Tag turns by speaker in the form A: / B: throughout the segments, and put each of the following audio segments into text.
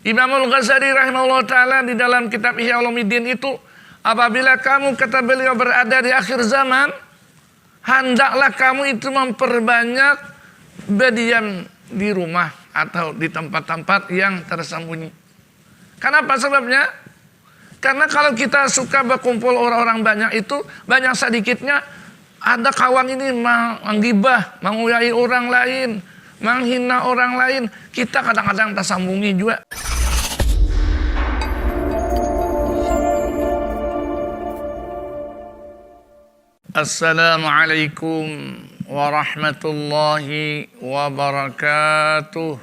A: Imamul Ghazali rahimahullah ta'ala di dalam kitab Ihya Ulumuddin itu, apabila kamu, kata beliau, berada di akhir zaman, hendaklah kamu itu memperbanyak berdiam di rumah atau di tempat-tempat yang tersembunyi. Kenapa sebabnya? Karena kalau kita suka berkumpul orang-orang banyak itu, banyak sedikitnya ada kawan ini menggibah, menguyai orang lain, menghina orang lain, kita kadang-kadang tersambungi juga. Assalamualaikum warahmatullahi wabarakatuh.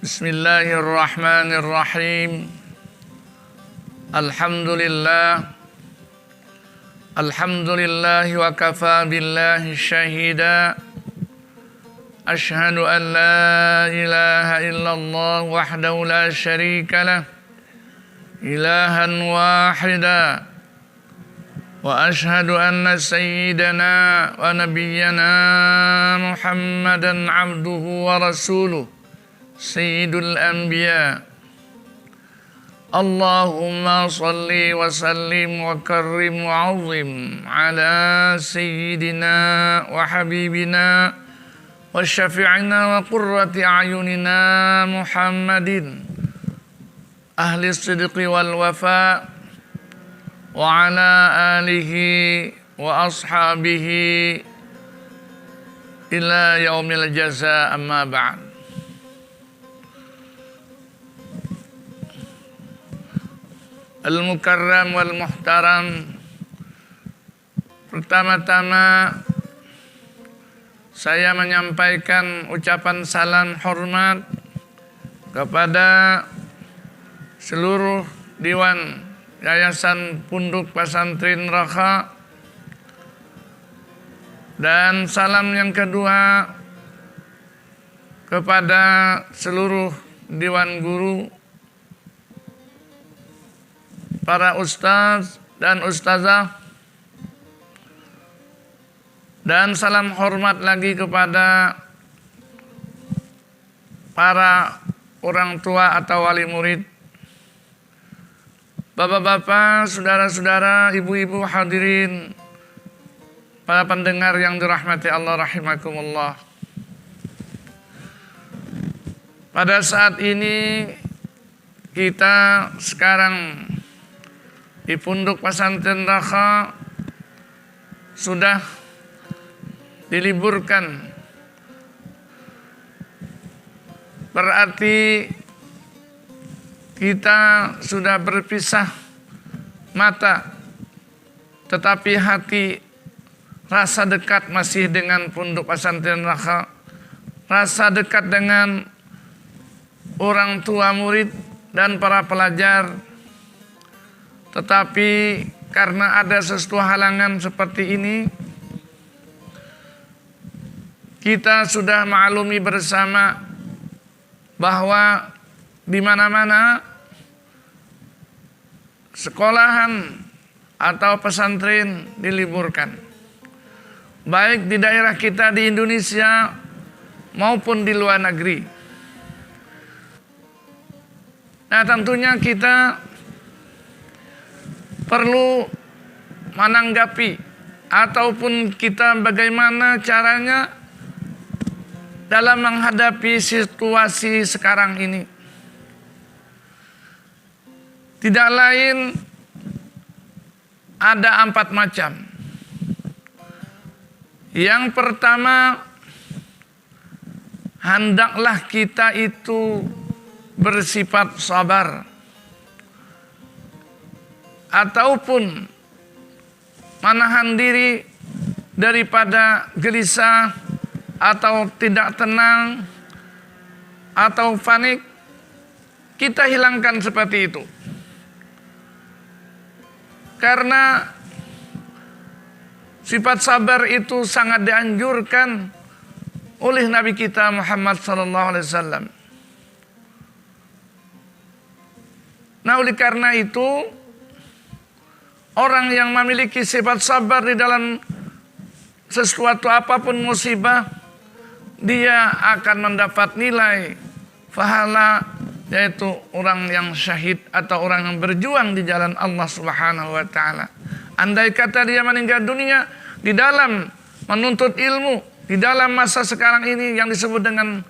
A: Bismillahirrahmanirrahim. Alhamdulillah. Alhamdulillah wa kafa billahi syahida. Ashhadu an la ilaha illallah wahdahu la syarika lah. Ilahan wahida. Wa ashhadu anna sayyidana wa nabiyyana Muhammadan abduhu wa rasuluh sayyidul anbiya. Allahumma salli wa sallim wa karrim wa azim ala sayyidina wa habibina wa syafi'ina wa qurrati a'yunina Muhammadin ahli sidqi wal wafa wa ala alihi wa ashabihi ila yaumil jaza, amma ba'd. Al-mukarram wal muhtaram, pertama-tama saya menyampaikan ucapan salam hormat kepada seluruh Dewan Yayasan Pondok Pesantren Raha, dan salam yang kedua kepada seluruh Dewan Guru, para ustaz dan ustazah, dan salam hormat lagi kepada para orang tua atau wali murid, bapak-bapak, saudara-saudara, ibu-ibu hadirin, para pendengar yang dirahmati Allah rahimakumullah. Pada saat ini kita sekarang di Pondok Pesantren Raha sudah diliburkan. Berarti kita sudah berpisah mata, tetapi hati, rasa dekat masih dengan Pondok Pesantren Raha, rasa dekat dengan orang tua murid dan para pelajar. Tetapi karena ada sesuatu halangan seperti ini, kita sudah maklumi bersama bahwa di mana-mana sekolahan atau pesantren diliburkan, baik di daerah kita di Indonesia maupun di luar negeri. Nah, tentunya kita perlu menanggapi ataupun kita bagaimana caranya dalam menghadapi situasi sekarang ini. Tidak lain, ada 4 macam. Yang pertama, hendaklah kita itu bersifat sabar, ataupun menahan diri daripada gelisah atau tidak tenang atau panik. Kita hilangkan seperti itu. Karena sifat sabar itu sangat dianjurkan oleh Nabi kita Muhammad SAW. Nah, oleh karena itu, orang yang memiliki sifat sabar di dalam sesuatu apapun musibah, dia akan mendapat nilai pahala, yaitu orang yang syahid atau orang yang berjuang di jalan Allah Subhanahu wa taala. Andai kata dia meninggal dunia di dalam menuntut ilmu, di dalam masa sekarang ini yang disebut dengan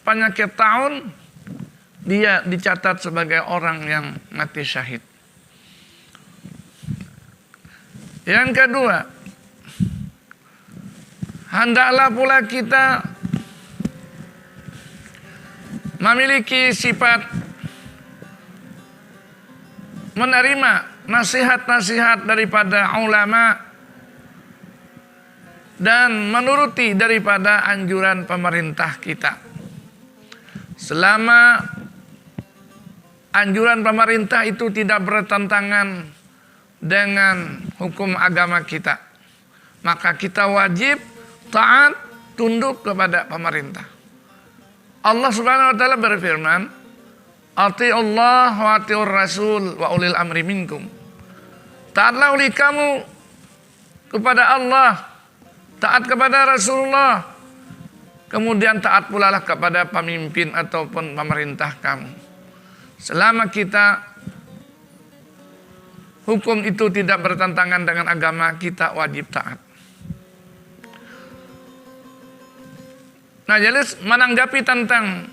A: penyakit taun, dia dicatat sebagai orang yang mati syahid. Yang kedua, hendaklah pula kita memiliki sifat menerima nasihat-nasihat daripada ulama dan menuruti daripada anjuran pemerintah kita. Selama anjuran pemerintah itu tidak bertentangan dengan hukum agama kita, maka kita wajib taat, tunduk kepada pemerintah. Allah Subhanahu wa taala berfirman, "Atiullah wa atiur rasul wa ulil amri minkum." Taatlah oleh kamu kepada Allah, taat kepada Rasulullah, kemudian taat pula lah kepada pemimpin ataupun pemerintah kamu. Selama kita hukum itu tidak bertentangan dengan agama, kita wajib taat. Nah, jadi menanggapi tentang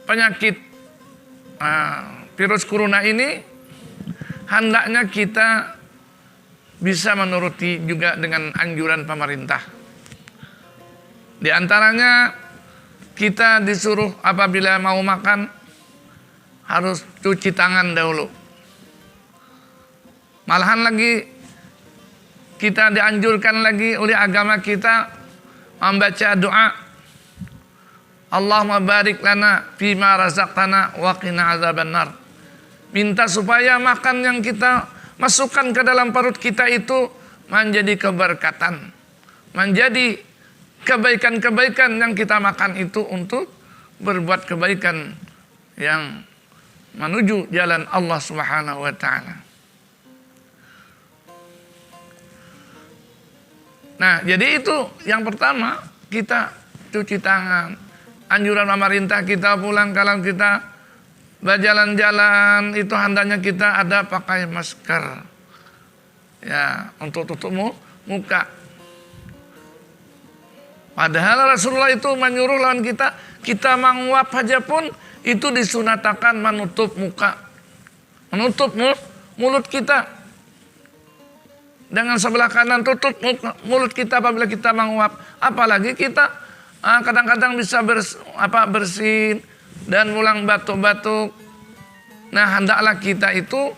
A: penyakit virus corona ini, hendaknya kita bisa menuruti juga dengan anjuran pemerintah. Di antaranya kita disuruh apabila mau makan harus cuci tangan dahulu. Malahan lagi kita dianjurkan lagi oleh agama kita membaca doa, Allahumma barik lana fima razaqtana wa qina azabannar. Minta supaya makan yang kita masukkan ke dalam perut kita itu menjadi keberkatan, menjadi kebaikan-kebaikan yang kita makan itu untuk berbuat kebaikan yang menuju jalan Allah Subhanahu wa taala. Nah, jadi itu yang pertama, kita cuci tangan. Anjuran pemerintah kita pulang kalau kita berjalan-jalan itu hendaknya kita ada pakai masker. Ya, untuk tutup muka. Padahal Rasulullah itu menyuruh lawan kita menguap saja pun itu disunatakan menutup muka. Menutup mulut kita. Dengan sebelah kanan tutup mulut kita apabila kita menguap. Apalagi kita kadang-kadang bisa bersin dan ulang batuk-batuk. Nah, hendaklah kita itu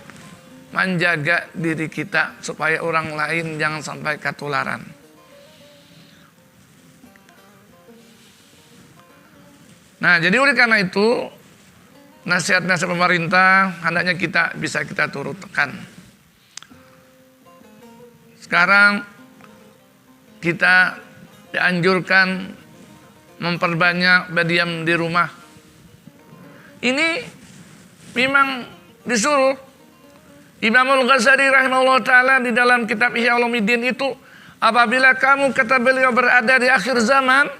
A: menjaga diri kita supaya orang lain jangan sampai ketularan. Nah, jadi oleh karena itu nasihat-nasihat pemerintah hendaknya bisa kita turutkan. Sekarang kita dianjurkan memperbanyak berdiam di rumah. Ini memang disuruh. Imamul Ghazali rahimahullah ta'ala di dalam kitab Ihya Ulumuddin itu, apabila kamu, kata beliau, berada di akhir zaman,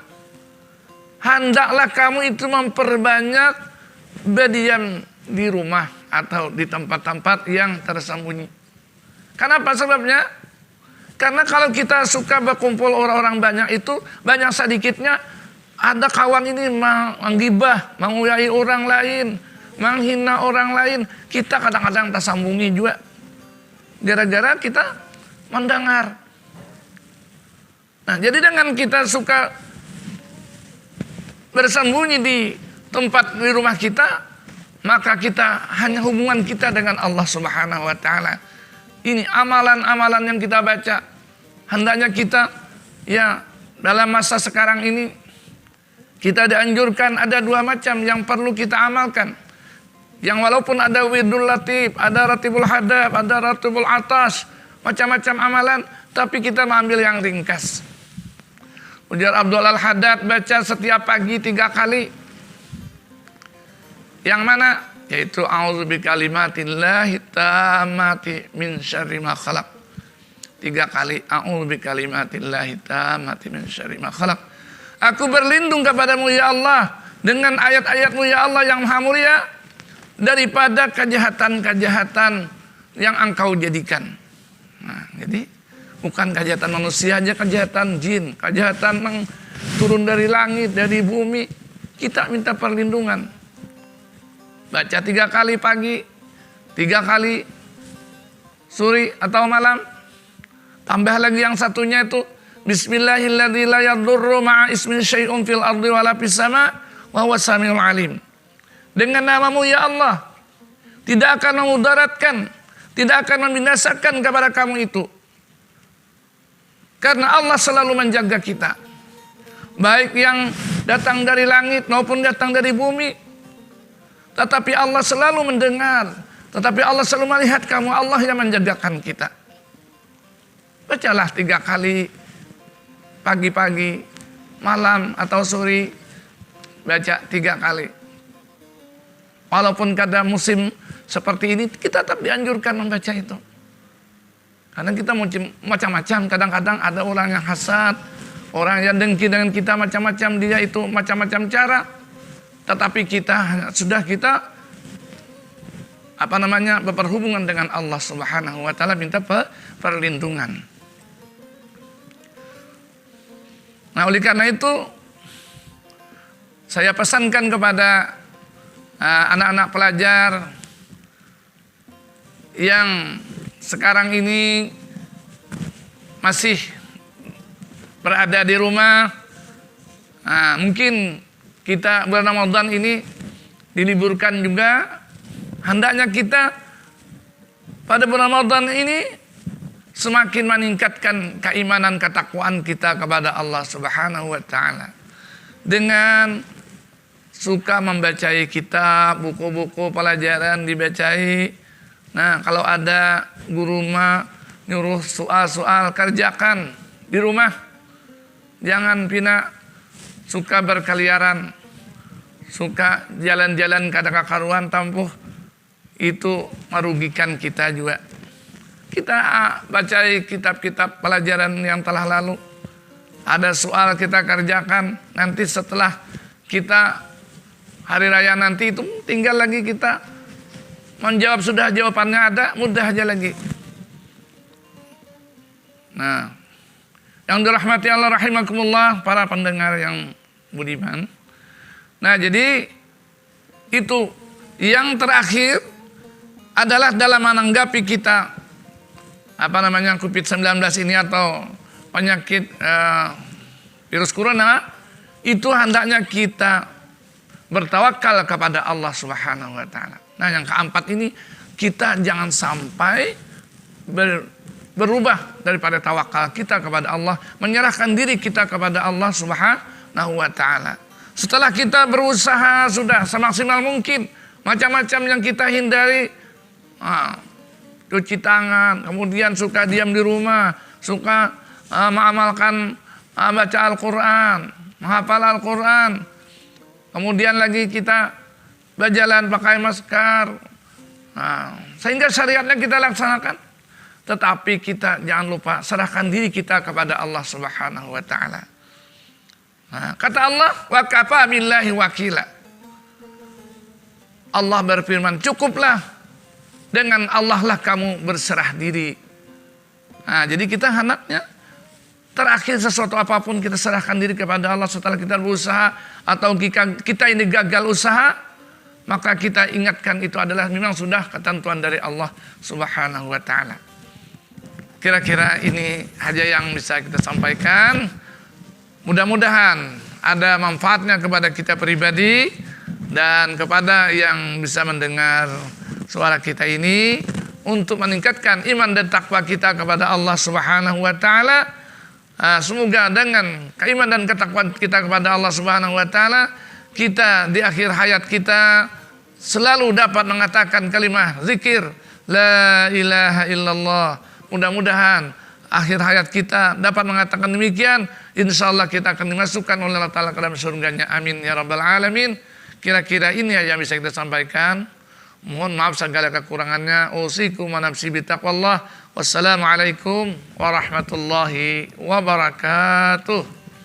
A: hendaklah kamu itu memperbanyak berdiam di rumah atau di tempat-tempat yang tersembunyi. Kenapa sebabnya? Karena kalau kita suka berkumpul orang-orang banyak itu, banyak sedikitnya ada kawan ini menggibah, menguyai orang lain, menghina orang lain. Kita kadang-kadang tersambungi juga. Gara-gara kita mendengar. Nah, jadi dengan kita suka bersembunyi di tempat di rumah kita, maka kita hanya hubungan kita dengan Allah Subhanahu wa taala. Ini amalan-amalan yang kita baca. Hendaknya kita ya dalam masa sekarang ini kita dianjurkan ada dua macam yang perlu kita amalkan. Yang walaupun ada wirdul latif, ada ratibul hadab, ada ratibul atas, macam-macam amalan, tapi kita mengambil yang ringkas. Ujar Abdul Al-Haddad baca setiap pagi 3 kali. Yang mana? Yaitu a'udzu bikalimatillahi tammati min syarri ma khalaq. 3 kali a'udzu bikalimatillahi tammati min syarri ma khalaq. Aku berlindung kepadamu ya Allah dengan ayat-ayat-Mu ya Allah yang maha mulia daripada kejahatan-kejahatan yang Engkau jadikan. Nah, jadi bukan kejahatan manusia aja, kejahatan jin, kejahatan yang turun dari langit, dari bumi. Kita minta perlindungan. Baca 3 kali pagi, 3 kali sore atau malam. Tambah lagi yang satunya itu Bismillahilladzi la yadurru ma'a ismin syai'un fil ardi wala fis sama' wa huwas samiul alim. Dengan nama-Mu ya Allah, tidak akan memudaratkan, tidak akan membinasakan kepada kamu itu. Karena Allah selalu menjaga kita. Baik yang datang dari langit maupun datang dari bumi. Tetapi Allah selalu mendengar. Tetapi Allah selalu melihat kamu. Allah yang menjagakan kita. Bacalah 3 kali. Pagi-pagi, malam atau sore. Baca 3 kali. Walaupun kada musim seperti ini, kita tetap dianjurkan membaca itu. Karena kita macam-macam. Kadang-kadang ada orang yang hasad. Orang yang dengki dengan kita macam-macam. Dia itu macam-macam cara. Tetapi kita berperhubungan dengan Allah Subhanahu wa taala, minta perlindungan. Nah, oleh karena itu saya pesankan kepada anak-anak pelajar yang sekarang ini masih berada di rumah. Nah, mungkin kita bulan Ramadan ini diliburkan juga. Hendaknya kita pada bulan Ramadan ini semakin meningkatkan keimanan, ketakwaan kita kepada Allah Subhanahu wa taala. Dengan suka membaca kitab, buku-buku pelajaran dibacai. Nah, kalau ada guru nyuruh soal-soal, kerjakan di rumah. Jangan pina suka berkeliaran, suka jalan-jalan kadang-karuan tampuh. Itu merugikan kita juga. Kita baca kitab-kitab pelajaran yang telah lalu. Ada soal kita kerjakan. Nanti setelah kita hari raya nanti itu tinggal lagi kita menjawab, sudah jawabannya ada, mudah aja lagi. Nah, yang dirahmati Allah rahimakumullah, para pendengar yang budiman. Nah, jadi itu yang terakhir adalah dalam menanggapi kita COVID-19 ini atau penyakit virus corona, itu hendaknya kita bertawakal kepada Allah Subhanahu wa taala. Nah, yang keempat ini, kita jangan sampai berubah daripada tawakal kita kepada Allah, menyerahkan diri kita kepada Allah Subhanahu wa taala. Setelah kita berusaha sudah semaksimal mungkin, macam-macam yang kita hindari, cuci tangan, kemudian suka diam di rumah, suka mengamalkan baca Al-Quran, menghafal Al-Quran, kemudian lagi kita berjalan pakai masker, sehingga syariatnya kita laksanakan. Tetapi kita jangan lupa serahkan diri kita kepada Allah Subhanahu wa taala. Kata Allah, wa kafa billahi wakila. Allah berfirman, cukuplah dengan Allah lah kamu berserah diri. Jadi kita hendaknya terakhir sesuatu apapun kita serahkan diri kepada Allah. Setelah kita berusaha atau kita ini gagal usaha, maka kita ingatkan itu adalah memang sudah ketentuan dari Allah Subhanahu wa taala. Kira-kira ini aja yang bisa kita sampaikan. Mudah-mudahan ada manfaatnya kepada kita pribadi dan kepada yang bisa mendengar suara kita ini, untuk meningkatkan iman dan takwa kita kepada Allah Subhanahu wa taala. Semoga dengan keimanan dan ketakwaan kita kepada Allah Subhanahu wa taala, kita di akhir hayat kita selalu dapat mengatakan kalimat zikir la ilaha illallah. Mudah-mudahan akhir hayat kita dapat mengatakan demikian. Insyaallah kita akan dimasukkan oleh Allah Ta'ala ke dalam surganya. Amin ya rabbal alamin. Kira-kira ini yang bisa kita sampaikan. Mohon maaf segala kekurangannya. Usikum wa nafsi bitaqwallah. Wassalamualaikum warahmatullahi wabarakatuh.